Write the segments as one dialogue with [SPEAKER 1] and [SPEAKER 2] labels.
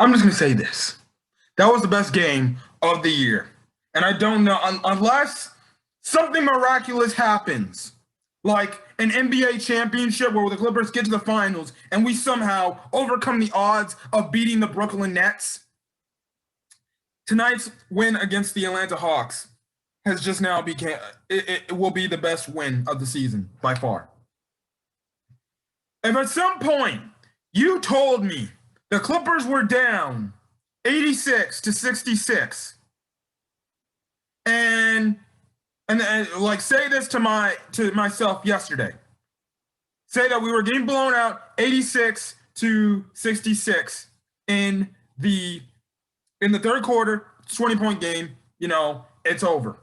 [SPEAKER 1] I'm just gonna say this. That was the best game of the year. And I don't know unless something miraculous happens, like an NBA championship where the Clippers get to the finals and we somehow overcome the odds of beating the Brooklyn Nets. Tonight's win against the Atlanta Hawks has just now become it will be the best win of the season by far. If at some point you told me the Clippers were down 86-66 and like say this to myself yesterday. Say that we were getting blown out 86-66 in the third quarter, 20-point game, it's over.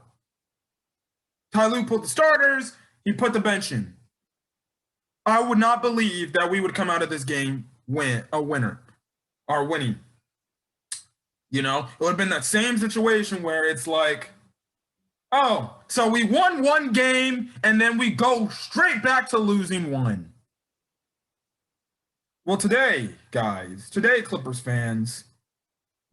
[SPEAKER 1] Ty Lue put the starters, he put the bench in. I would not believe that we would come out of this game winning. It would have been that same situation where it's like, oh, so we won one game and then we go straight back to losing one. Well, today, Clippers fans,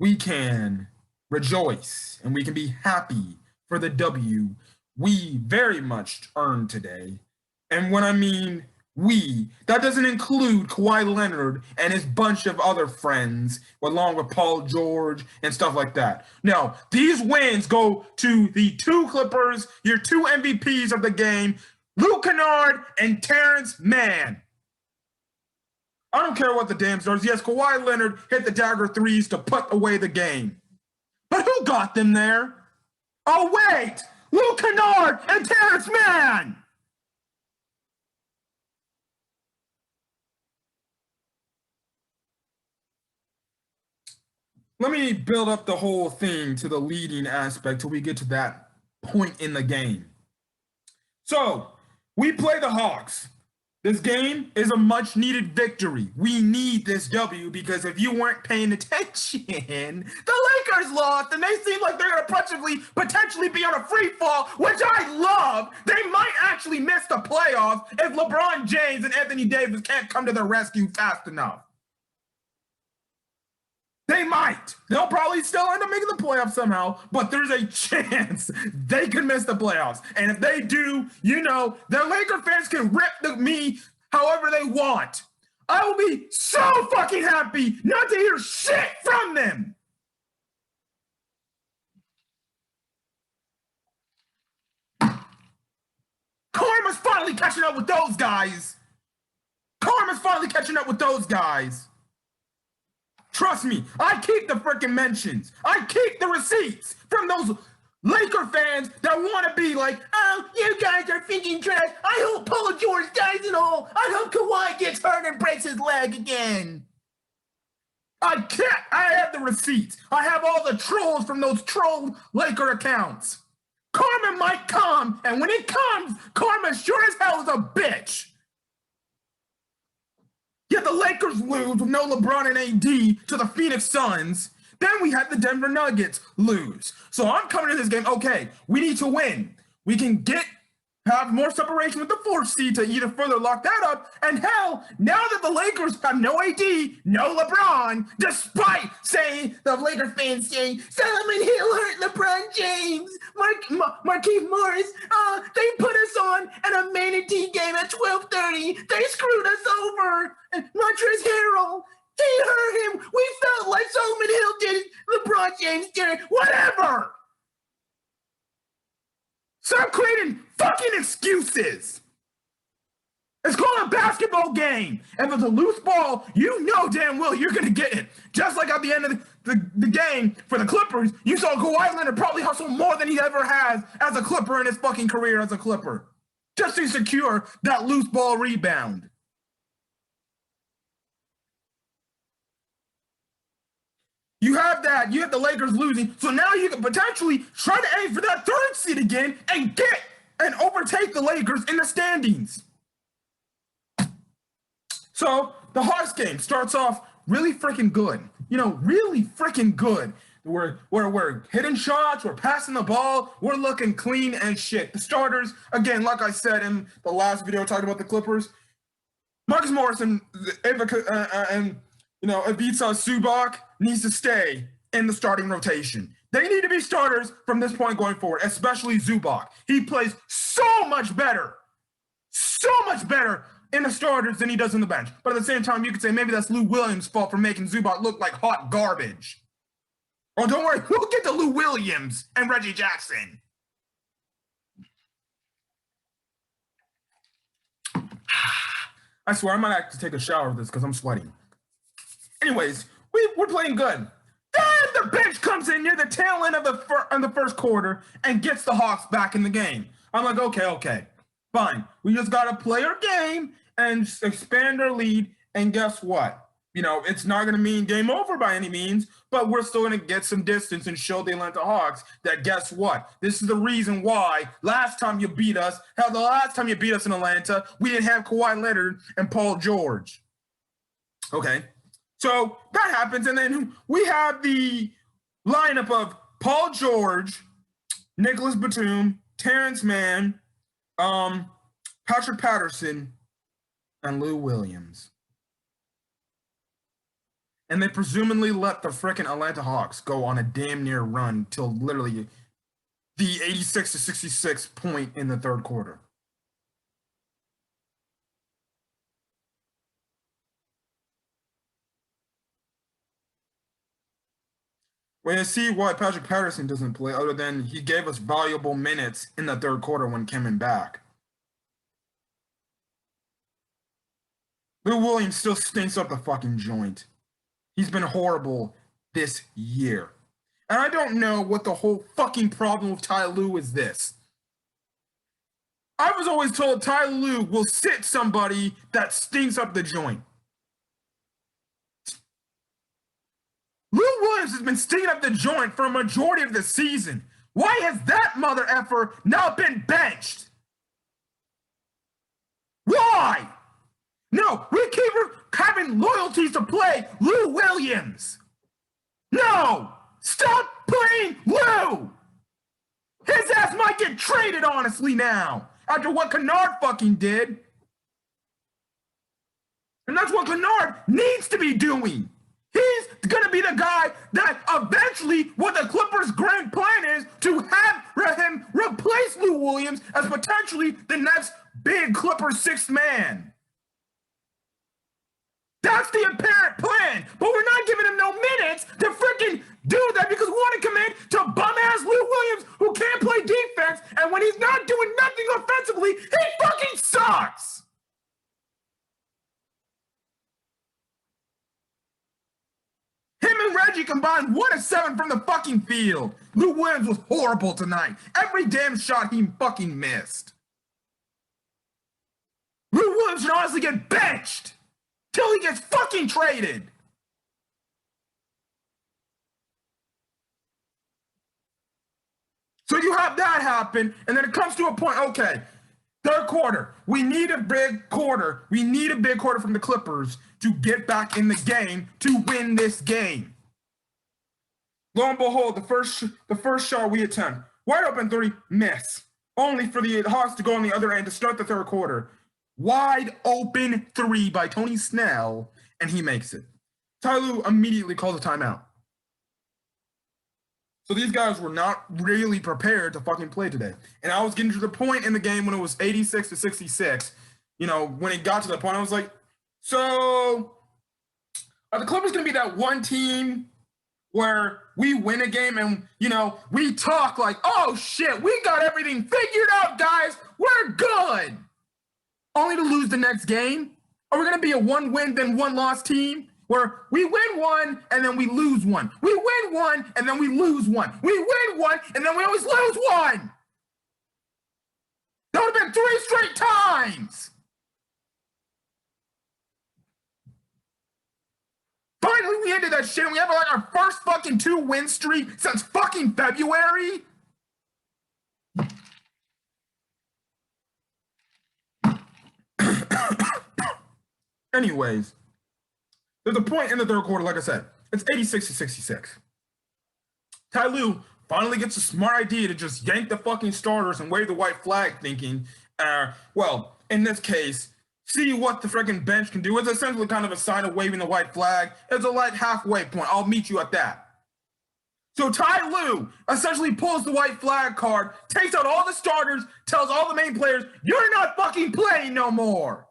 [SPEAKER 1] we can rejoice and we can be happy for the W we very much earned today. And when I mean we, that doesn't include Kawhi Leonard and his bunch of other friends, along with Paul George and stuff like that. No, these wins go to the two Clippers, your two MVPs of the game, Luke Kennard and Terrence Mann. I don't care what the damn stars. Yes, Kawhi Leonard hit the dagger threes to put away the game. But who got them there? Oh, wait! Luke Kennard and Terrence Mann! Let me build up the whole thing to the leading aspect till we get to that point in the game. So, we play the Hawks. This game is a much-needed victory. We need this W because if you weren't paying attention, the Lakers lost, and they seem like they're going to potentially be on a free fall, which I love. They might actually miss the playoffs if LeBron James and Anthony Davis can't come to their rescue fast enough. They might. They'll probably still end up making the playoffs somehow, but there's a chance they could miss the playoffs. And if they do, the Laker fans can rip me however they want. I will be so fucking happy not to hear shit from them. Karma's finally catching up with those guys. Trust me, I keep the freaking mentions. I keep the receipts from those Laker fans that want to be like, oh, you guys are thinking trash. I hope Paul George dies and all. I hope Kawhi gets hurt and breaks his leg again. I have the receipts. I have all the trolls from those troll Laker accounts. Karma might come, and when it comes, karma sure as hell is a bitch. Yet the Lakers lose with no LeBron and AD to the Phoenix Suns. Then we had the Denver Nuggets lose. So I'm coming to this game, okay, we need to win. We can have more separation with the fourth seed to either further lock that up. And hell, now that the Lakers have no AD, no LeBron, despite saying the Laker fans saying Solomon Hill hurt LeBron James, Markieff Morris, they put us on at a manatee game at 12:30. They screwed us over. And Montrezl Harrell, he hurt him. We felt like Solomon Hill did it. LeBron James did it. Whatever. Stop creating fucking excuses. It's called a basketball game. If it's a loose ball, you know damn well you're going to get it. Just like at the end of the game for the Clippers, you saw Kawhi Leonard probably hustle more than he ever has as a Clipper in his fucking career as a Clipper. Just to secure that loose ball rebound. You have that. You have the Lakers losing. So now you can potentially try to aim for that third seed again and get and overtake the Lakers in the standings. So the Hawks game starts off really freaking good. Really freaking good. We're hitting shots. We're passing the ball. We're looking clean and shit. The starters, again, like I said in the last video talking about the Clippers, Marcus Morris and Ivica, Ivica Zubac needs to stay in the starting rotation. They need to be starters from this point going forward, especially Zubac. He plays so much better in the starters than he does in the bench. But at the same time, you could say maybe that's Lou Williams' fault for making Zubac look like hot garbage. Oh, don't worry, we'll get to Lou Williams and Reggie Jackson. I swear, I might have to take a shower with this because I'm sweating. Anyways, we're playing good. Then the bench comes in near the tail end of the first quarter and gets the Hawks back in the game. I'm like, okay, fine. We just got to play our game and expand our lead. And guess what? It's not going to mean game over by any means, but we're still going to get some distance and show the Atlanta Hawks that guess what? This is the reason why the last time you beat us in Atlanta, we didn't have Kawhi Leonard and Paul George. Okay, so that happens, and then we have the lineup of Paul George, Nicholas Batum, Terrence Mann, Patrick Patterson, and Lou Williams. And they presumably let the frickin' Atlanta Hawks go on a damn near run till literally the 86-66 point in the third quarter. Well, you see why Patrick Patterson doesn't play other than he gave us valuable minutes in the third quarter when coming back. Lou Williams still stinks up the fucking joint. He's been horrible this year. And I don't know what the whole fucking problem with Ty Lue is this. I was always told Ty Lue will sit somebody that stinks up the joint. Lou Williams has been stinking up the joint for a majority of the season. Why has that mother effer not been benched? Why? No, we keep having loyalties to play Lou Williams. No, stop playing Lou. His ass might get traded, honestly, now, after what Kennard fucking did. And that's what Kennard needs to be doing. He's going to be the guy that eventually, what the Clippers' grand plan is, to have him replace Lou Williams as potentially the next big Clippers sixth man. That's the apparent plan, but we're not giving him no minutes to freaking do that because we want to commit to bum-ass Lou Williams who can't play defense, and when he's not doing nothing offensively, he fucking sucks! Him and Reggie combined 1 of 7 from the fucking field. Lou Williams was horrible tonight. Every damn shot he fucking missed. Lou Williams should honestly get benched till he gets fucking traded. So you have that happen, and then it comes to a point, okay, third quarter, we need a big quarter. We need a big quarter from the Clippers to get back in the game to win this game. Lo and behold, the first shot we attempt, wide open 3, miss. Only for the Hawks to go on the other end to start the third quarter. Wide open 3 by Tony Snell, and he makes it. Ty Lue immediately calls a timeout. So these guys were not really prepared to fucking play today. And I was getting to the point in the game when it was 86-66. When it got to the point, I was like, so are the Clippers going to be that one team where we win a game and, we talk like, oh shit, we got everything figured out, guys. We're good. Only to lose the next game? Are we going to be a one-win, then one-loss team where we win one and then we lose one? We win one and then we lose one. We win one and then we always lose one. That would have been 3 straight times. Finally, we ended that shit. We have like our first fucking 2-win streak since fucking February. Anyways, there's a point in the third quarter, like I said, it's 86-66. Ty Lue finally gets a smart idea to just yank the fucking starters and wave the white flag thinking, in this case, see what the freaking bench can do. It's essentially kind of a sign of waving the white flag. It's a light halfway point. I'll meet you at that. So Ty Lue essentially pulls the white flag card, takes out all the starters, tells all the main players, you're not fucking playing no more.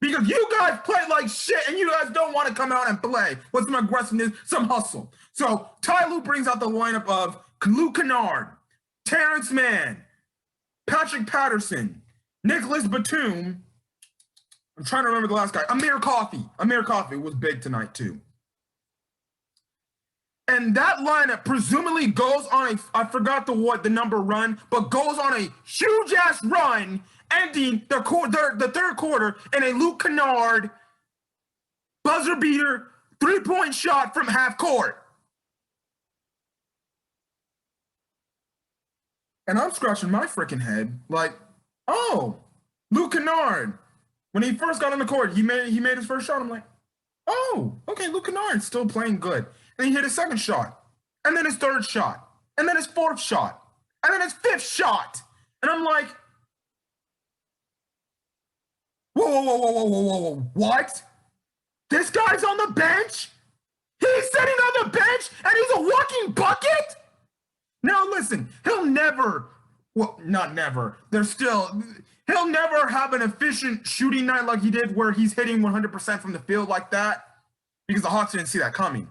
[SPEAKER 1] Because you guys play like shit and you guys don't want to come out and play with some aggressiveness, some hustle. So Ty Lue brings out the lineup of Luke Kennard, Terrence Mann, Patrick Patterson, Nicholas Batum. I'm trying to remember the last guy. Amir Coffey. Amir Coffey was big tonight too. And that lineup presumably goes on I forgot the number run, but goes on a huge ass run, ending the third quarter in a Luke Kennard buzzer beater 3-point shot from half court. And I'm scratching my freaking head like, oh, Luke Kennard. When he first got on the court, he made his first shot. I'm like, oh, okay, Luke Kennard's still playing good. And he hit his second shot, and then his third shot, and then his fourth shot, and then his fifth shot. And I'm like, whoa, what? This guy's on the bench? He's sitting on the bench, and he's a walking bucket? Now listen, he'll never have an efficient shooting night like he did where he's hitting 100% from the field like that, because the Hawks didn't see that coming.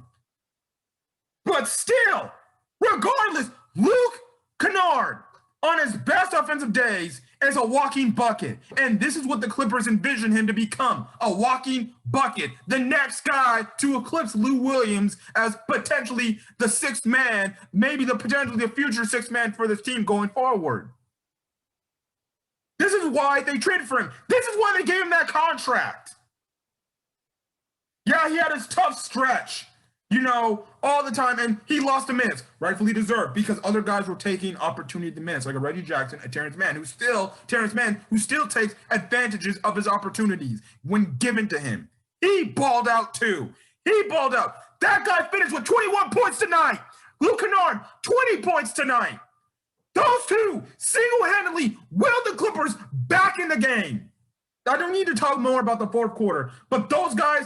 [SPEAKER 1] But still, regardless, Luke Kennard, on his best offensive days, is a walking bucket. And this is what the Clippers envision him to become, a walking bucket. The next guy to eclipse Lou Williams as potentially the sixth man, maybe potentially the future sixth man for this team going forward. This is why they traded for him. This is why they gave him that contract. Yeah, he had his tough stretch, all the time, and he lost the minutes, rightfully deserved, because other guys were taking opportunity to minutes, like a Reggie Jackson, a Terrence Mann, who still takes advantages of his opportunities when given to him. He balled out too. That guy finished with 21 points tonight. Luke Kennard, 20 points tonight. Those two single-handedly willed the Clippers back in the game. I don't need to talk more about the fourth quarter, but those guys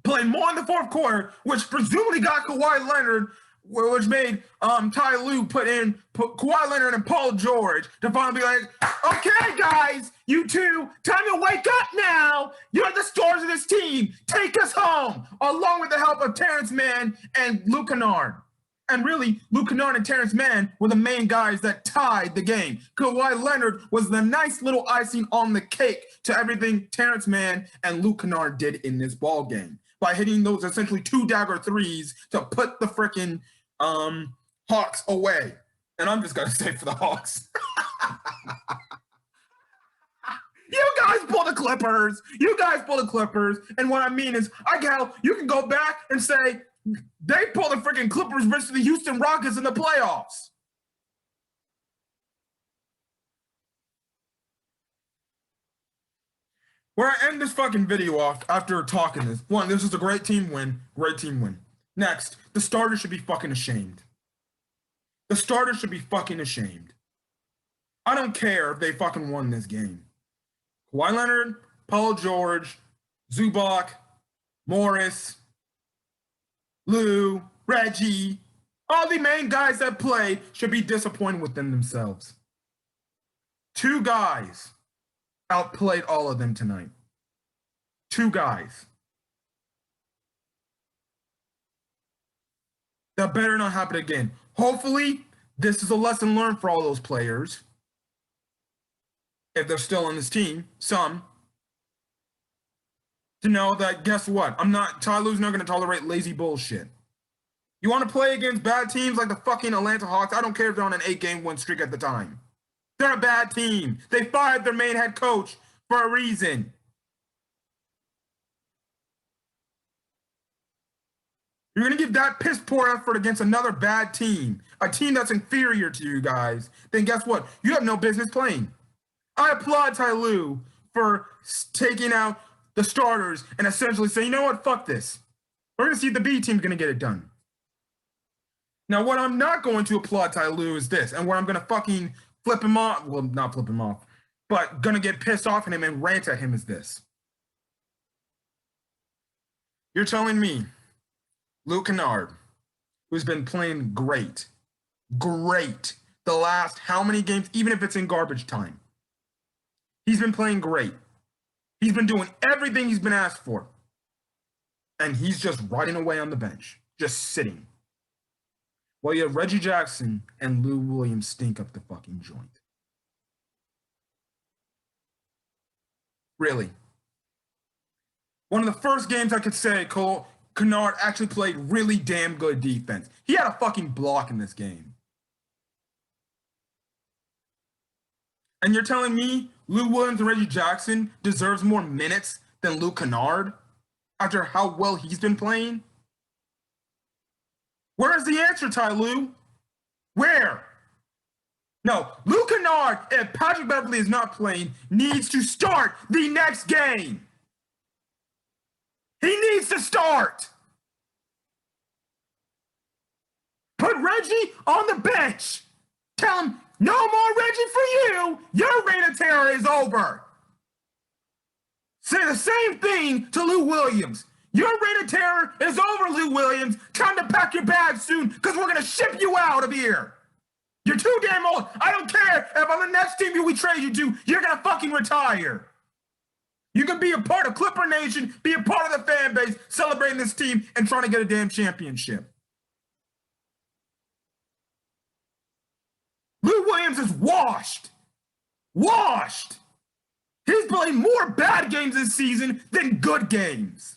[SPEAKER 1] played more in the fourth quarter, which presumably got Kawhi Leonard, which made Ty Lue put Kawhi Leonard and Paul George to finally be like, okay, guys, you two, time to wake up now. You're the stars of this team. Take us home, along with the help of Terrence Mann and Luke Kennard. And really, Luke Kennard and Terrence Mann were the main guys that tied the game. Kawhi Leonard was the nice little icing on the cake to everything Terrence Mann and Luke Kennard did in this ball game, by hitting those essentially 2 dagger threes to put the frickin' Hawks away. And I'm just going to say for the Hawks. You guys pull the Clippers. And what I mean is, you can go back and say, they pull the freaking Clippers versus the Houston Rockets in the playoffs. Where I end this fucking video off after talking this. One, this is a great team win. Next, the starters should be fucking ashamed. I don't care if they fucking won this game. Kawhi Leonard, Paul George, Zubac, Morris, Lou, Reggie, all the main guys that play should be disappointed within themselves. 2 guys outplayed all of them tonight. 2 guys. That better not happen again. Hopefully, this is a lesson learned for all those players. If they're still on this team, some. To know that, guess what? Ty Lue's not going to tolerate lazy bullshit. You want to play against bad teams like the fucking Atlanta Hawks? I don't care if they're on an 8-game win streak at the time. They're a bad team. They fired their main head coach for a reason. You're going to give that piss poor effort against another bad team, a team that's inferior to you guys, then guess what? You have no business playing. I applaud Ty Lue for taking out the starters and essentially saying, you know what, fuck this. We're going to see if the B team's going to get it done. Now, what I'm not going to applaud Ty Lue is this, and where I'm going to fucking flip him off, well, not flip him off, but gonna get pissed off at him and rant at him is this. You're telling me Luke Kennard, who's been playing great, the last how many games, even if it's in garbage time, he's been playing great. He's been doing everything he's been asked for. And he's just riding away on the bench, just sitting. Well, you have Reggie Jackson and Lou Williams stink up the fucking joint. Really. One of the first games I could say Kennard actually played really damn good defense. He had a fucking block in this game. And you're telling me Lou Williams and Reggie Jackson deserves more minutes than Luke Kennard after how well he's been playing? Where is the answer, Ty Lue? Where? No, Luke Kennard, if Patrick Beverley is not playing, needs to start the next game. He needs to start. Put Reggie on the bench. Tell him, no more Reggie for you. Your reign of terror is over. Say the same thing to Lou Williams. Your reign of terror is over, Lou Williams. Time to pack your bags soon, because we're going to ship you out of here. You're too damn old. I don't care if on the next team we trade you to, you're going to fucking retire. You can be a part of Clipper Nation, be a part of the fan base, celebrating this team and trying to get a damn championship. Lou Williams is washed. Washed. He's played more bad games this season than good games.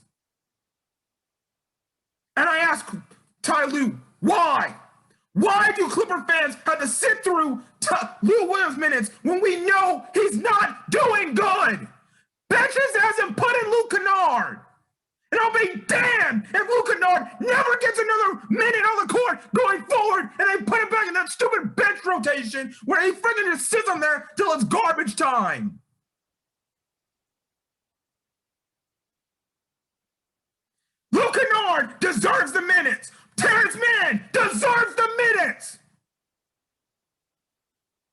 [SPEAKER 1] And I ask Ty Lue, why? Why do Clipper fans have to sit through Lou Williams minutes when we know he's not doing good? Benches hasn't put in Luke Kennard. And I'll be damned if Luke Kennard never gets another minute on the court going forward and they put him back in that stupid bench rotation where he freaking just sits on there till it's garbage time. Luke Kennard deserves the minutes. Terrence Mann deserves the minutes.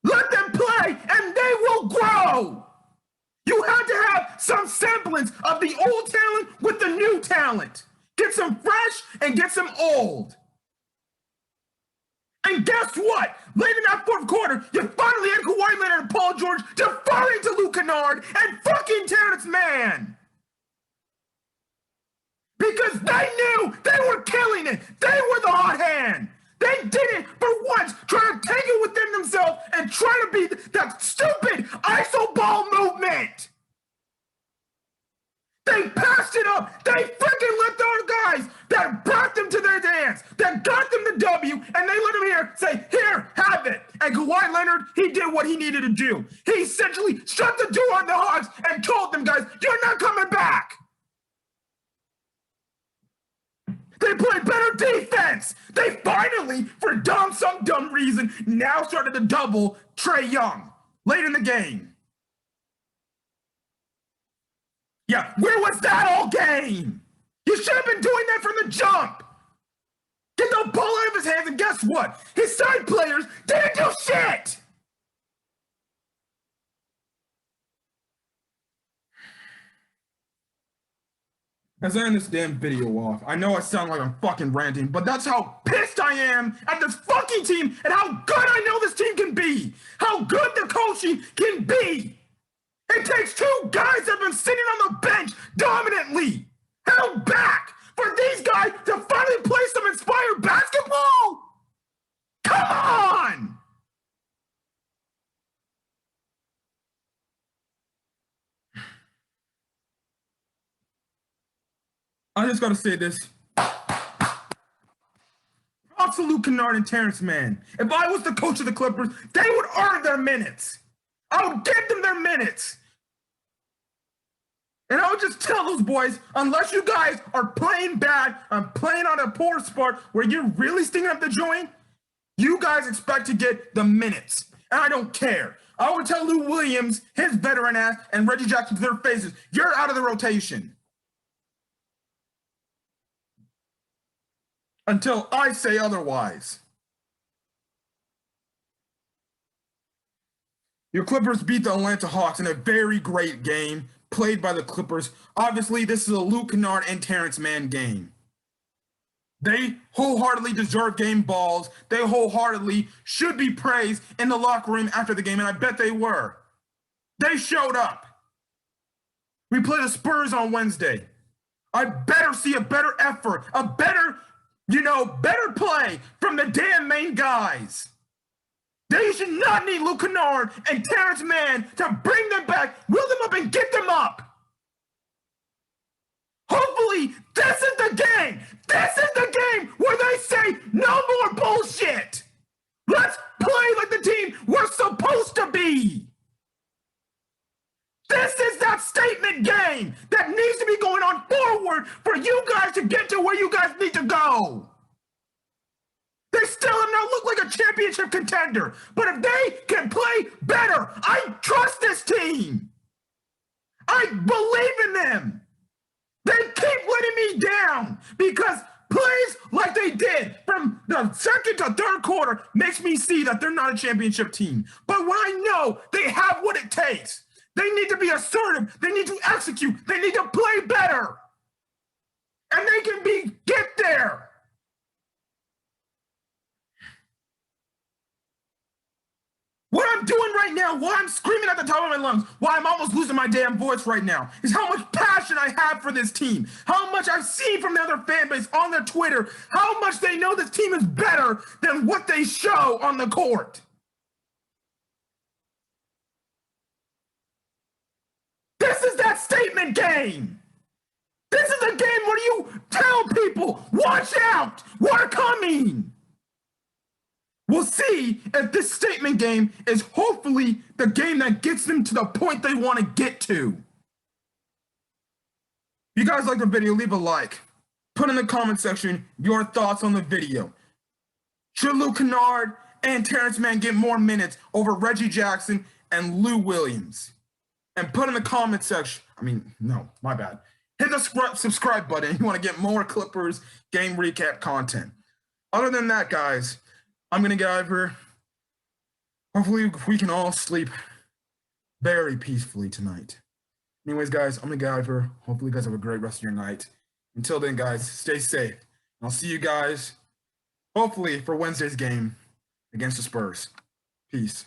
[SPEAKER 1] Let them play and they will grow. You had to have some semblance of the old talent with the new talent. Get some fresh and get some old. And guess what? Late in that fourth quarter, you finally had Kawhi Leonard and Paul George deferring to Luke Kennard and fucking Terrence Mann. Because they knew they were killing it. They were the hot hand. They didn't, for once, try to take it within themselves and try to be that stupid iso ball movement. They passed it up. They freaking let those guys that brought them to their dance, that got them the W, and they let them here, have it. And Kawhi Leonard, he did what he needed to do. He essentially shut the door on the Hawks and told them, guys, you're not coming back. They played better defense. They finally, for some dumb reason, now started to double Trae Young late in the game. Yeah, where was that all game? You should have been doing that from the jump. Get the ball out of his hands, and guess what? His side players didn't do shit. As I end this damn video off, I know I sound like I'm fucking ranting, but that's how pissed I am at this fucking team and how good I know this team can be. How good the coaching can be. It takes two guys that have been sitting on the bench dominantly, held back, for these guys to finally play some inspired basketball. Come on! I just gotta say this. Props to Luke Kennard and Terrence Mann. If I was the coach of the Clippers, they would earn their minutes. I would give them their minutes. And I would just tell those boys, unless you guys are playing bad, I'm playing on a poor spot where you're really stinging up the joint, you guys expect to get the minutes. And I don't care. I would tell Lou Williams, his veteran ass, and Reggie Jackson to their faces, you're out of the rotation. Until I say otherwise. Your Clippers beat the Atlanta Hawks in a very great game played by the Clippers. Obviously, this is a Luke Kennard and Terrence Mann game. They wholeheartedly deserve game balls. They wholeheartedly should be praised in the locker room after the game, and I bet they were. They showed up. We play the Spurs on Wednesday. I better see a better effort, a better play from the damn main guys. They should not need Luke Kennard and Terrence Mann to bring them back, will them up, and get them up. Hopefully, this is the game. This is the game where they say no more bullshit. Let's play like the team we're supposed to be. This is that statement game that needs to be going on forward for you guys to get to where you guys need to go. They still have not looked like a championship contender, but if they can play better, I trust this team. I believe in them. They keep letting me down because plays like they did from the second to third quarter makes me see that they're not a championship team. But when I know they have what it takes, they need to be assertive. They need to execute. They need to play better. And they can get there. What I'm doing right now, why I'm screaming at the top of my lungs, why I'm almost losing my damn voice right now, is how much passion I have for this team, how much I've seen from the other fan base on their Twitter, how much they know this team is better than what they show on the court. This is that statement game. This is a game where you tell people, watch out, we're coming. We'll see if this statement game is hopefully the game that gets them to the point they want to get to. If you guys like the video, leave a like. Put in the comment section your thoughts on the video. Should Luke Kennard and Terrence Mann get more minutes over Reggie Jackson and Lou Williams? And put in the comment section, my bad. Hit the subscribe button if you want to get more Clippers game recap content. Other than that, guys, I'm going to get out of here. Hopefully, we can all sleep very peacefully tonight. Anyways, guys, I'm going to get out of here. Hopefully, you guys have a great rest of your night. Until then, guys, stay safe. And I'll see you guys, hopefully, for Wednesday's game against the Spurs. Peace.